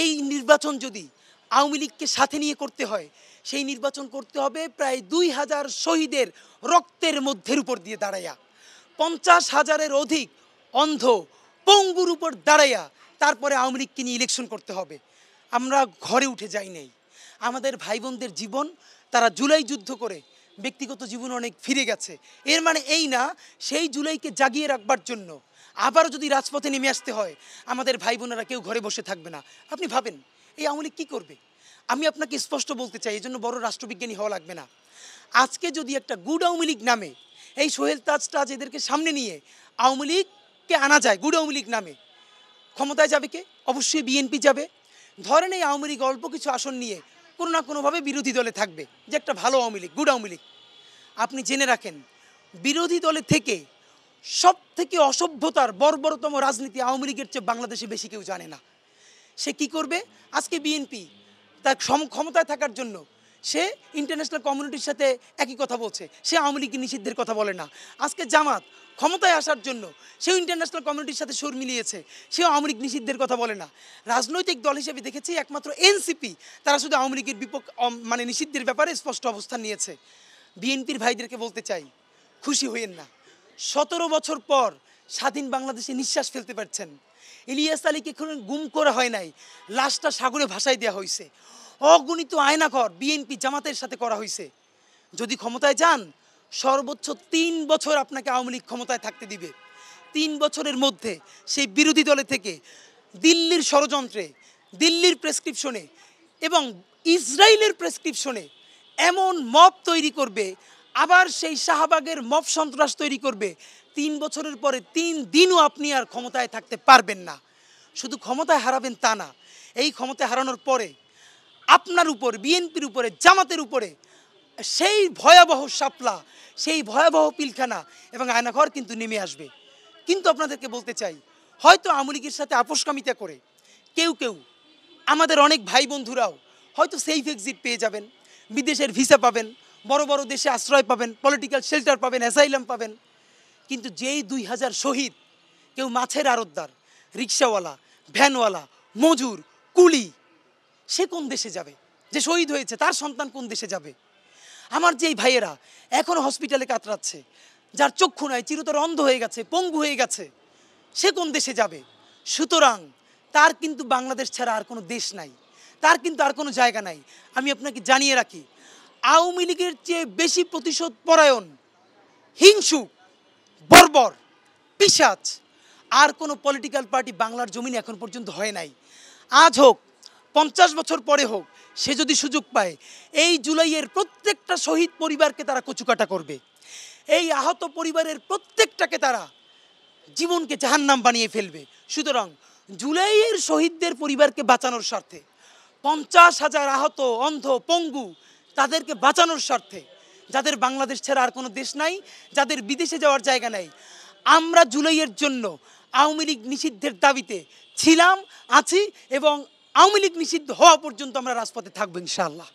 এই নির্বাচন যদি আওয়ামী লীগকে সাথে নিয়ে করতে হয়, সেই নির্বাচন করতে হবে প্রায় 2000 শহীদের রক্তের মধ্যের উপর দিয়ে দাঁড়াইয়া, 50,000-এর অধিক অন্ধ পঙ্গুর উপর দাঁড়াইয়া তারপরে আওয়ামী লীগকে নিয়ে ইলেকশন করতে হবে। আমরা ঘরে উঠে যাই নাই। আমাদের ভাই বোনদের জীবন তারা জুলাই যুদ্ধ করে ব্যক্তিগত জীবন অনেক ফিরে গেছে। এর মানে এই না সেই জুলাইকে জাগিয়ে রাখবার জন্য আবারও যদি রাজপথে নেমে আসতে হয়, আমাদের ভাই বোনেরা কেউ ঘরে বসে থাকবে না। আপনি ভাবেন এই আওয়ামী লীগ কী করবে? আমি আপনাকে স্পষ্ট বলতে চাই, এই জন্য বড় রাষ্ট্রবিজ্ঞানী হওয়া লাগবে না। আজকে যদি একটা গুড আওয়ামী লীগ নামে এই সোহেল তাজ এদেরকে সামনে নিয়ে আওয়ামী লীগকে আনা যায়, গুড আওয়ামী লীগ নামে, ক্ষমতায় যাবে কে? অবশ্যই বিএনপি যাবে। ধরেন এই আওয়ামী লীগ অল্প কিছু আসন নিয়ে কোনো না কোনোভাবে বিরোধী দলে থাকবে, যে একটা ভালো আওয়ামী লীগ, গুড আওয়ামী লীগ। আপনি জেনে রাখেন, বিরোধী দলে থেকে সব থেকে অসভ্যতার বর্বরতম রাজনীতি আওয়ামী লীগের চেয়ে বাংলাদেশে বেশি কেউ জানে না। সে কি করবে? আজকে বিএনপি তার ক্ষমতায় থাকার জন্য সে ইন্টারন্যাশনাল কমিউনিটির সাথে একই কথা বলছে, সে আওয়ামী লীগের নিষিদ্ধের কথা বলে না। আজকে জামাত ক্ষমতায় আসার জন্য সেও ইন্টারন্যাশনাল কমিউনিটির সাথে সুর মিলিয়েছে, সেও আওয়ামী লীগ নিষিদ্ধের কথা বলে না। রাজনৈতিক দল হিসেবে দেখেছি একমাত্র এনসিপি, তারা শুধু আওয়ামী লীগের মানে নিষিদ্ধের ব্যাপারে স্পষ্ট অবস্থান নিয়েছে। বিএনপির ভাইদেরকে বলতে চাই, খুশি হইয়েন না। 17 বছর পর স্বাধীন বাংলাদেশে নিঃশ্বাস ফেলতে পারছেন। ইলিয়াস আলীকে গুম করা হয় নাই, লাশটা সাগরে ভাসাই দেওয়া হয়েছে। অগণিত আয়নাঘর বিএনপি জামাতের সাথে করা হয়েছে। যদি ক্ষমতায় যান, সর্বোচ্চ 3 বছর আপনাকে আওয়ামী লীগ ক্ষমতায় থাকতে দিবে। 3 বছরের মধ্যে সেই বিরোধী দলে থেকে দিল্লির ষড়যন্ত্রে, দিল্লির প্রেসক্রিপশনে এবং ইসরায়েলের প্রেসক্রিপশনে এমন মব তৈরি করবে, আবার সেই শাহবাগের মব সন্ত্রাস তৈরি করবে। 3 বছরের পরে 3 দিনও আপনি আর ক্ষমতায় থাকতে পারবেন না। শুধু ক্ষমতায় হারাবেন তা না, এই ক্ষমতায় হারানোর পরে আপনার উপর, বিএনপির উপরে, জামাতের উপরে সেই ভয়াবহ শাপলা, সেই ভয়াবহ পিলখানা এবং আয়নাঘর কিন্তু নেমে আসবে। কিন্তু আপনাদেরকে বলতে চাই, হয়তো আওয়ামী লীগের সাথে আপোষকামিতা করে কেউ কেউ, আমাদের অনেক ভাই বন্ধুরাও হয়তো সেফ এক্সিট পেয়ে যাবেন, বিদেশের ভিসা পাবেন, বড় বড় দেশে আশ্রয় পাবেন, পলিটিক্যাল শেল্টার পাবেন, অ্যাসাইলাম পাবেন। কিন্তু যেই 2000 শহীদ, কেউ মাছের আড়তদার, রিক্সাওয়ালা, ভ্যানওয়ালা, মজুর, কুলি, সে কোন দেশে যাবে? যে শহীদ হয়েছে তার সন্তান কোন দেশে যাবে? আমার যেই ভাইয়েরা এখনও হসপিটালে কাতরাচ্ছে, যার চক্ষু নাই, চিরতর অন্ধ হয়ে গেছে, পঙ্গু হয়ে গেছে, সে কোন দেশে যাবে? সুতরাং তার কিন্তু বাংলাদেশ ছাড়া আর কোনো দেশ নাই, তার কিন্তু আর কোনো জায়গা নাই। আমি আপনাকে জানিয়ে রাখি, আওয়ামী লীগের চেয়ে বেশি প্রতিশোধ পরায়ণ, হিংসুক, বর্বর, পিশাচ আর কোনো পলিটিক্যাল পার্টি বাংলার জমিনে এখন পর্যন্ত হয় নাই। আজ হোক, 50 বছর পরে হোক, সে যদি সুযোগ পায়, এই জুলাইয়ের প্রত্যেকটা শহীদ পরিবারকে তারা কচুকাটা করবে। এই আহত পরিবারের প্রত্যেকটাকে তারা জীবনকে জাহান্নাম বানিয়ে ফেলবে। সুতরাং জুলাইয়ের শহীদদের পরিবারকে বাঁচানোর স্বার্থে, 50,000 আহত অন্ধ পঙ্গু তাদেরকে বাঁচানোর স্বার্থে, যাদের বাংলাদেশ ছাড়া আর কোনো দেশ নাই, যাদের বিদেশে যাওয়ার জায়গা নাই, আমরা জুলাইয়ের জন্য আওয়ামী লীগ নিষিদ্ধের দাবিতে ছিলাম, আছি এবং আওয়ামী লীগ নিষিদ্ধ হওয়া পর্যন্ত আমরা রাজপথে থাকবো ইনশাআল্লাহ।